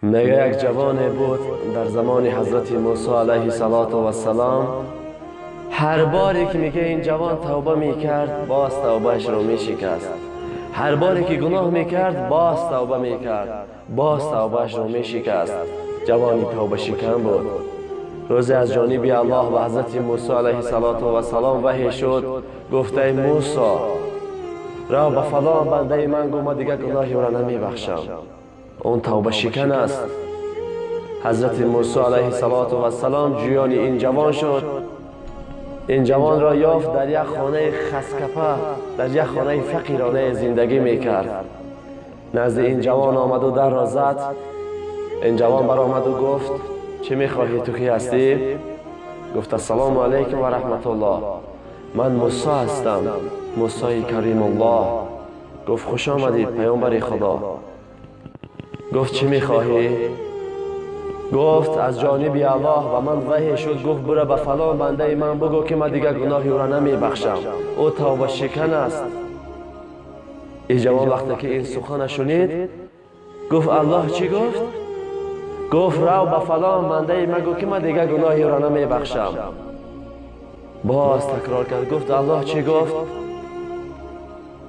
میگه یک جوان بود در زمان حضرت موسی علیه السلام. هر باری که میگه این جوان توبه میکرد باز توبهش رو میشکست. هر باری که گناه میکرد باز توبه میکرد باز توبهش رو میشکست. جوانی توبه شکن بود. روزی از جانب الله و حضرت موسی علیه السلام وحی شد، گفته ای موسی را به فلان بنده من گو، ما دیگه گناهی را نمیبخشم. اون توبه شکن است. حضرت موسی علیه السلام جویان این جوان شد. این جوان را یافت در یک خانه خسکپه، در یک خانه فقیرانه زندگی میکرد. نزد این جوان آمد و در را زد. این جوان برآمد و گفت چه میخواهی؟ تو کی هستی؟ گفت السلام علیکم و رحمت الله، من موسی هستم، موسی کریم الله. گفت خوش آمدید پیامبر خدا. گفت چه میخواهی؟ گفت از جانب الله و من وحی شد، گفت برو به فلان بنده من بگو که من دیگر گناهی او را نمی بخشم، او توبه شکن است. این جوان وقتی که این سخن شنید گفت الله چی گفت؟ گفت رو به فلان بنده من گو که من دیگر گناهی او را نمی بخشم. باز تکرار کرد، گفت الله چی گفت؟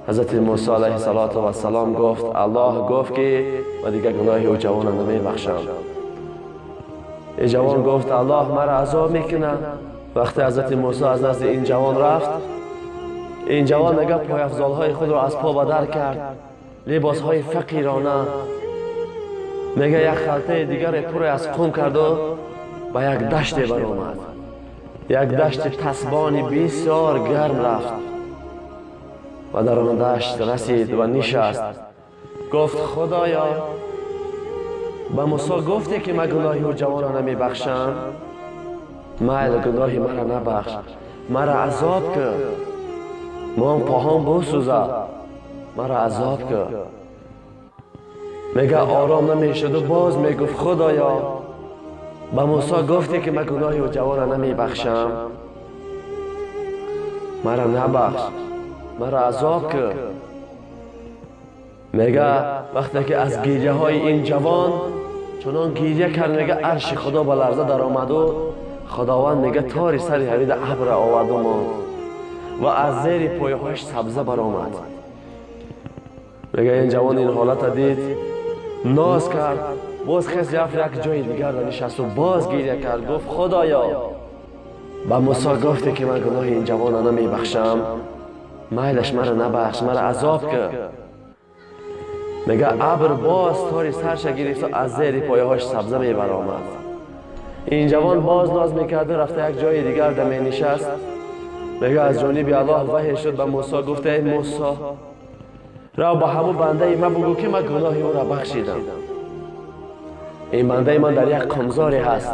حضرت موسی علیه السلام گفت الله گفت که من دیگر گناهی او جوان را نمی بخشم. این جوان گفت الله مرا عذاب میکنه. وقتی حضرت موسی از نزد این جوان رفت، این جوان میگه پای افضال های خود را از پا به در کرد، لباس های فقیرانه، میگه یک خلطه دیگر پر از خون کرد و به یک دشت بر آمد. یک دشت تسبانی بسیار گرم رفت و در آن دشت رسید و نشست. گفت خدایا به موسی گفتی که من گناهی او جوان را نمی بخشم، میل گناهی مرا نبخش، مرا عذاب که من پاهم بسوزه، مرا عذاب که. میگه آرام نمی شد و باز میگفت خدایا به موسی گفتی که من گناهی او جوان را نمی بخشم، مرا نبخش، مرا عذاب که. میگه وقتی که از گریه های این جوان چنان گریه کرد، میگه عرش خدا به لرزه در آمد و خداوند میگه تاری سری حمید ابر آورد و از زیر پایهاش سبزه بر آمد. میگه این جوان این حالت دید، ناز کرد، باز خیست رفت یک جای دیگر نشست و باز گریه کرد. گفت خدایا به موسی گفتی که من گناه این جوان را نمی بخشم، میلش مرا نبخش، مرا عذاب که. میگه ابر باز تاری سرش گرفت و از زیر پایهاش سبزه می برآمد. این جوان باز ناز میکرد و رفته یک جای دیگر دمی نشست. میگه از جانب الله وحی شد به موسی، گفته ای موسی رو با همون بنده من بگو که من گناهی او را بخشیدم. این بنده من در یک قمزاری هست.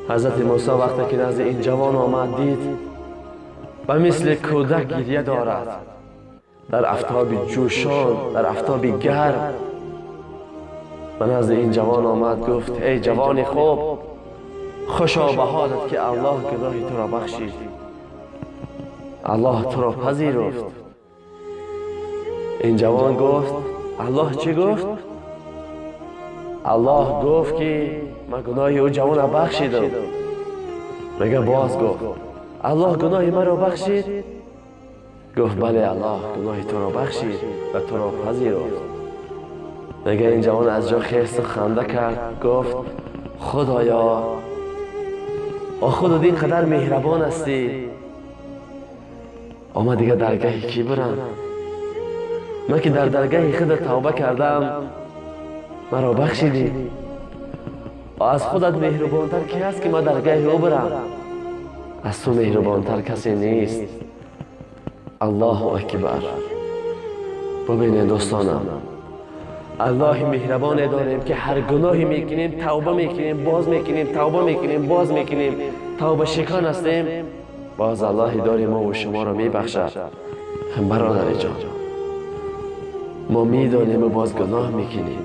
حضرت موسی وقتی که نزد این جوان آمد دید و مثل کودک گریه دارد در آفتاب جوشان، در آفتاب گرم. و نزد این جوان آمد گفت ای جوان خوب، خوشا به حالت که الله گناهی تو را بخشید، الله تو را پذیرفت. این جوان گفت الله چی گفت؟ الله گفت که من گناهی او جوان را بخشیدم. میگه باز گفت الله گناهی من را بخشید؟ گفت بله الله گناهی تو را بخشید و تو را پذیرفت. میگه این جوان از جا خیست و خنده کرد، گفت خدایا خودت اینقدر مهربان هستی، اما دیگه درگاهی کی برم؟ من که در درگاه خودت توبه کردم مرا بخشیدی. از خودت مهربانتر کی هست که من درگاه او برم؟ از تو مهربانتر کسی نیست. الله اکبر. ببینید دوستانم، الله مهربان داریم که هر گناهی میکنیم توبه میکنیم، باز میکنیم، توبه میکنیم، باز میکنیم، توبه شکن هستیم، باز الله داریم ما و شما را میبخشد. برادر جان، ما میدانیم و باز گناه میکنیم.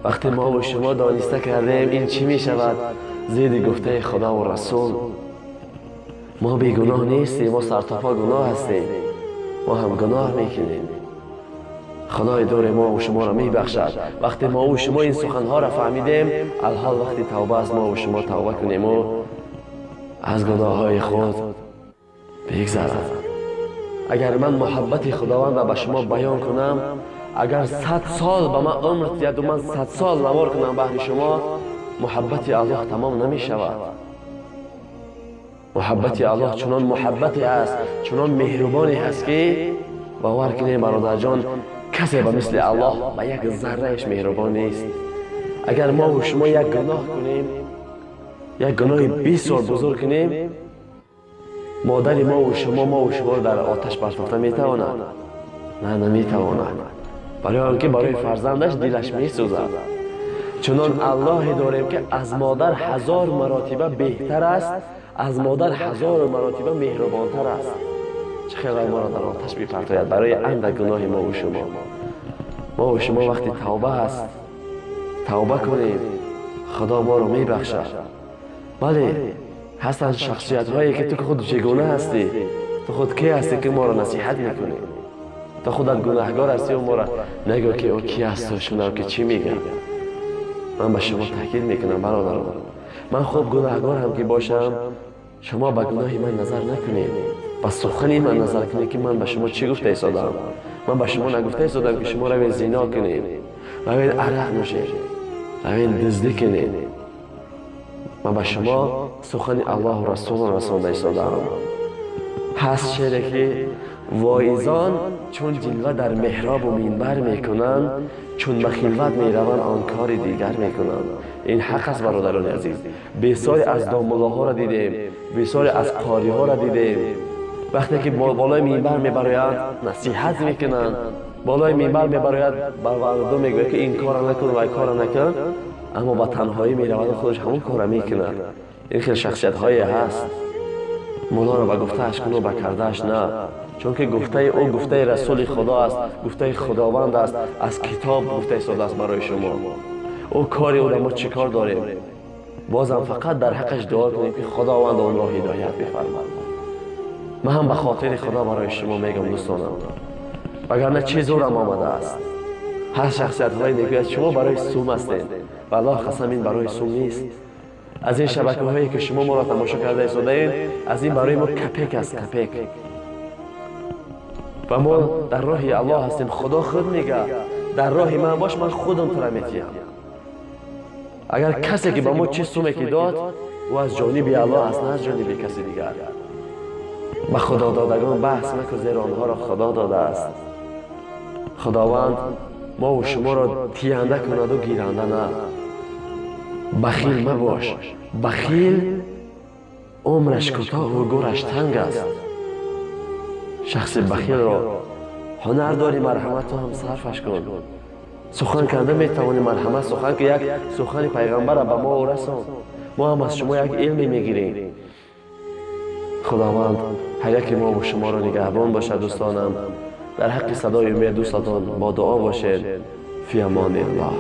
وقتی ما و شما دانسته کردیم این چی میشود زید گفته خدا و رسول، ما بی گناه نیستیم، ما سرتاپا گناه هستیم، ما هم گناه میکنیم. خدای دور ما و شما را میبخشد. وقتی ما و شما این سخنها را فهمیدیم، الحال وقتی توبه از ما و شما توبه کنیم و از گناههای خود بگذرد. اگر من محبت خداوند را به شما بیان کنم، اگر 100 سال به من عمر دهد و من 100 سال نوار کنم بهر شما، محبت الله تمام نمی شود. محبت الله چنان محبتی است، چنان مهربانی است که باور کنید برادر جان، کسی به مثل الله به یک ذرهش مهربان نیست. اگر ما و شما یک گناه کنیم، یک گناه بسیار بزرگ کنیم، مادر ما و شما در آتش پرتافته میتواند؟ نه، نمیتواند. برای آنکه برای فرزندش دلش میسوزد. چنان الله داریم که از مادر 1000 مراتبه بهتر است، از مادر 1000 مراتبه مهربانتر است. چه خیلی ما را در آتش بپرتاید برای اندک گناه ما و شما. ما و شما وقتی توبه است، توبه کنیم، خدا ما را میبخشد. بله، هستند شخصیت هایی که تو خود چگونه هستی، تو خود کی هستی که ما را نصیحت میکنی؟ تو خودت گناهگار هستی و ما را نگو که او کی هست و شنو که چی میگه. من به شما تاکید میکنم برادران، من خود گناهگار هم که باشم، شما به گناه من نظر نکنید، به سخن من نظر کنید که من به شما چی گفته ایستادم. من به شما نگفته ایستادم که شما روید زنا کنید، روید عرق نوشید، روید دزدی کنید. من به شما سخن الله و رسول رسانده ایستادم. هست شعری که واعظان چون جلوه در محراب و منبر میکنند، چون به خلوت میروند آن کار دیگر میکنند. این حق است برادران عزیز. بسیاری از داملاها را دیدیم، بسیاری از قاری ها را دیدیم، وقتی که بالای منبر میبرند نصیحت میکنند، بالای منبر میبرند به مردم میگوید که این کار نکن و این کار نکن، اما با تنهایی میروند خودش همون کار میکنند. این خیلی شخصیت هایی هست. مولا را به گفتهش کن و به کردهش نه، چون که گفته او گفته رسول خدا است، گفته خداوند است، از کتاب گفته ایستاده است برای شما. او کاری او را ما چی کار داریم؟ بازم فقط در حقش دعا کنیم که خداوند اون را هدایت بفرماید. من هم به خاطر خدا برای شما میگم دوستانم، وگرنه چه زورم آمده است. هر شخصیت هایی میگوید شما برای سوم هستید، والله قسم این برای سوم نیست. از این شبکه هایی که شما ما را تماشا کرده ایستاده اید، از این برای ما کپک است، کپک. و ما در راه الله هستیم. خدا خود میگه در راه من باش، من خودم تو را میتیم. اگر کسی که به ما چه سومی که داد و از جانب الله است، نه از جانب کسی دیگر. به خدا دادگان بحث مکن، زیرا آنها را خدا داده است. خداوند ما و شما را تیانده کند و گیرنده نه. بخیل مباش. بخیل عمرش کوتاه و گورش تنگ است. شخص بخیل را هنر داری، مرحمت تو هم صرفش کن. سخن کرده میتوانی مرحمت، سخن که یک سخن پیغمبر به ما رسان. ما هم از شما یک علمی میگیریم. خداوند هر یک ما و شما را نگهبان باشد. دوستانم، در حق صدای امید دوستان با دعا باشید. فی امان الله.